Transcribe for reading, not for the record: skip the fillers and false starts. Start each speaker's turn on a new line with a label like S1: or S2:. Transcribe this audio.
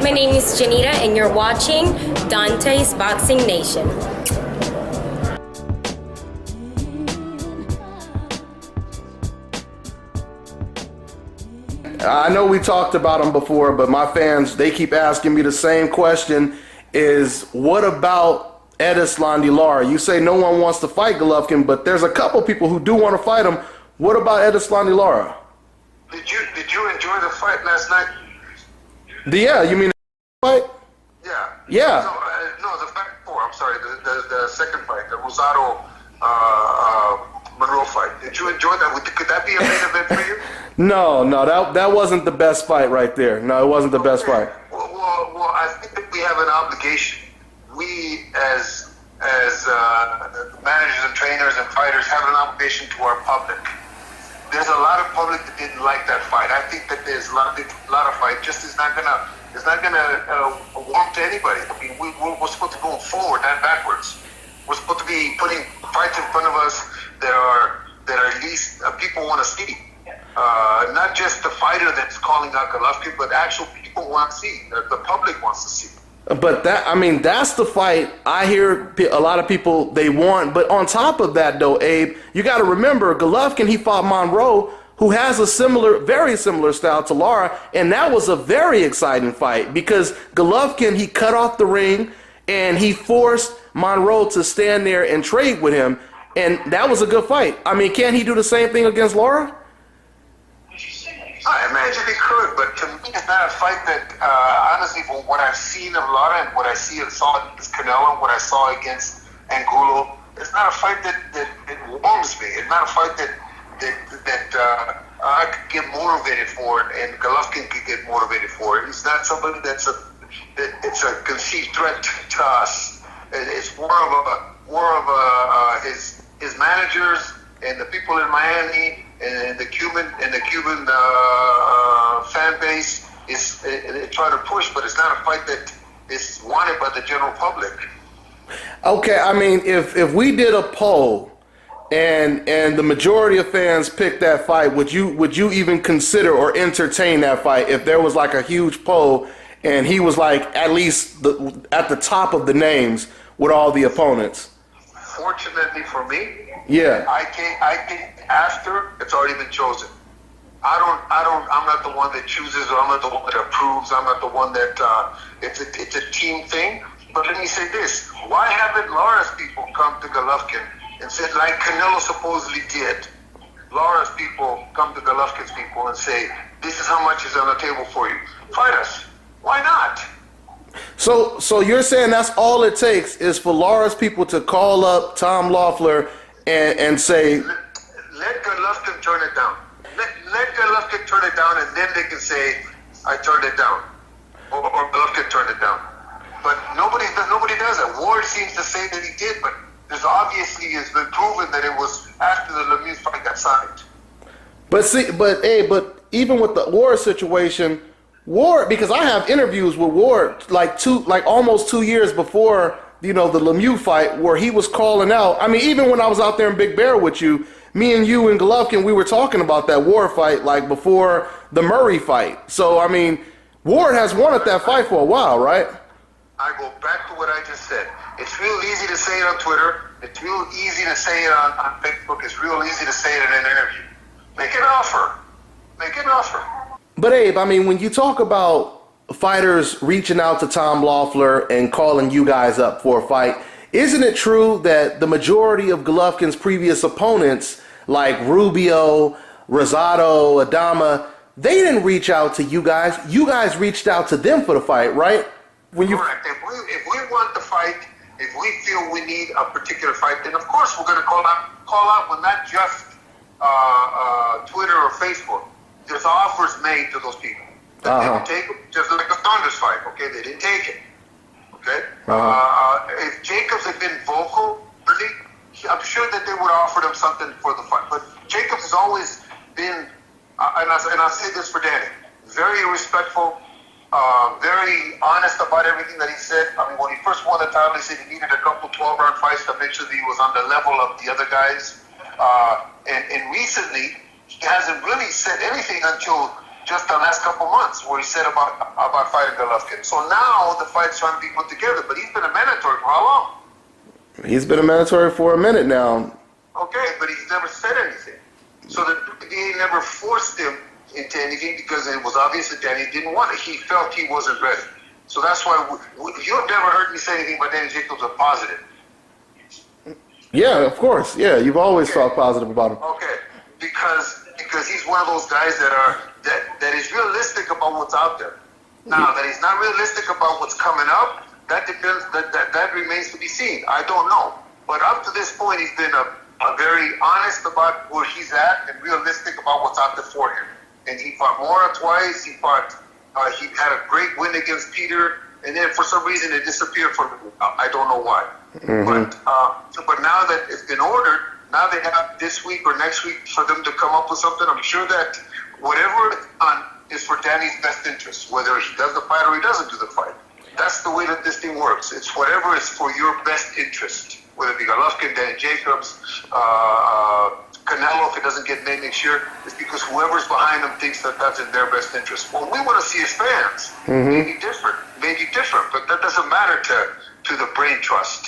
S1: My name is Janita, and you're watching Dante's Boxing Nation.
S2: I know we talked about him before, but my fans, they keep asking me the same question, is what about ERISLANDY LARA? You say no one wants to fight Golovkin, but there's a couple people who do want to fight him. What about ERISLANDY LARA?
S3: Did you enjoy the fight last night?
S2: Yeah, you mean the fight?
S3: Yeah.
S2: Yeah.
S3: No, the fight before. I'm sorry, the second fight, the Rosado Monroe fight. Did you enjoy that? Could that be a main event for you?
S2: No, that wasn't the best fight right there. No, it wasn't the best fight.
S3: Well, I think that we have an obligation. We, as managers and trainers and fighters, have an obligation to our public. There's a lot of public that didn't like that fight. I think that there's a lot of fight just is not gonna warm to anybody. I mean, we're supposed to go forward, not backwards. We're supposed to be putting fights in front of us that are at least people want to see. Not just the fighter that's calling out Golovkin, but actual people want to see. The public wants to see.
S2: But that's the fight I hear a lot of people they want. But on top of that, though, Abe, you got to remember Golovkin, he fought Monroe, who has a very similar style to Lara, and that was a very exciting fight because Golovkin, he cut off the ring and he forced Monroe to stand there and trade with him, and that was a good fight. I mean, can't he do the same thing against Lara?
S3: I imagine he could, but to me, it's not a fight that, honestly, from what I've seen of Lara and what I saw against Canelo and what I saw against Angulo, it's not a fight that warms me. It's not a fight that I could get motivated for it, and Golovkin could get motivated for it. He's not somebody it's a conceived threat to us. It's more of his managers and the people in Miami and the Cuban fan base is trying to push, but it's not a fight that is wanted by the general public.
S2: Okay, I mean, if we did a poll and the majority of fans picked that fight, would you even consider or entertain that fight if there was like a huge poll and he was like at least at the top of the names with all the opponents?
S3: Fortunately for me,
S2: yeah,
S3: I think after it's already been chosen. I'm not the one that chooses, or I'm not the one that approves. I'm not the one that it's a team thing. But let me say this: why haven't Lara's people come to Golovkin and said, like Canelo supposedly did? Lara's people come to Golovkin's people and say, "This is how much is on the table for you. Fight us." Why not?
S2: So you're saying that's all it takes is for Lara's people to call up Tom Loeffler and say,
S3: let Golovkin turn it down. Let Golovkin turn it down, and then they can say, I turned it down. Or Golovkin turned it down. But nobody does that. Ward seems to say that he did, but there's obviously has been proven that it was after the Lemieux fight got signed.
S2: But even with the Ward situation, Ward, because I have interviews with Ward like almost 2 years before, the Lemieux fight, where he was calling out. I mean, even when I was out there in Big Bear with you, me and you and Golovkin, we were talking about that Ward fight like before the Murray fight. So, I mean, Ward has wanted that fight for a while, right?
S3: I go back to what I just said. It's real easy to say it on Twitter. It's real easy to say it on Facebook. It's real easy to say it in an interview. Make an offer. Make an offer.
S2: But Abe, I mean, when you talk about fighters reaching out to Tom Loeffler and calling you guys up for a fight, isn't it true that the majority of Golovkin's previous opponents, like Rubio, Rosado, Adama, they didn't reach out to you guys. You guys reached out to them for the fight, right?
S3: Correct. If we want the fight, if we feel we need a particular fight, then of course we're going to call out, but not just Twitter or Facebook. There's offers made to those people. They didn't take it, just like the Saunders fight. Okay, they didn't take it. Okay. If Jacobs had been vocal, really, I'm sure that they would have offered him something for the fight. But Jacobs has always been, and I'll say this for Danny, very respectful, very honest about everything that he said. I mean, when he first won the title, he said he needed a couple 12-round fights to make sure that he was on the level of the other guys. And recently, he hasn't really said anything until just the last couple months where he said about fighting Golovkin. So now the fight's trying to be put together, but he's been a mandatory for how long?
S2: He's been a mandatory for a minute now.
S3: Okay, but he's never said anything. So the PBA never forced him into anything because it was obvious that Danny didn't want it. He felt he wasn't ready. So that's why you've never heard me say anything about Danny Jacobs a positive.
S2: Yeah, of course. Yeah, you've always talked positive about him.
S3: Okay, because he's one of those guys that is realistic about what's out there. Now that he's not realistic about what's coming up, that depends. That remains to be seen. I don't know, but up to this point, he's been a very honest about where he's at and realistic about what's out there for him. And he fought Mora twice. He had a great win against Peter, and then for some reason it disappeared from him. I don't know why. But now that it's been ordered, now they have this week or next week for them to come up with something. I'm sure that whatever it's done is for Danny's best interest, whether he does the fight or he doesn't do the fight. That's the way that this thing works. It's whatever is for your best interest, whether it be Golovkin, Danny Jacobs, Canelo, if it doesn't get made next year, it's because whoever's behind them thinks that that's in their best interest. What we want to see as fans may be different, but that doesn't matter to the brain trust.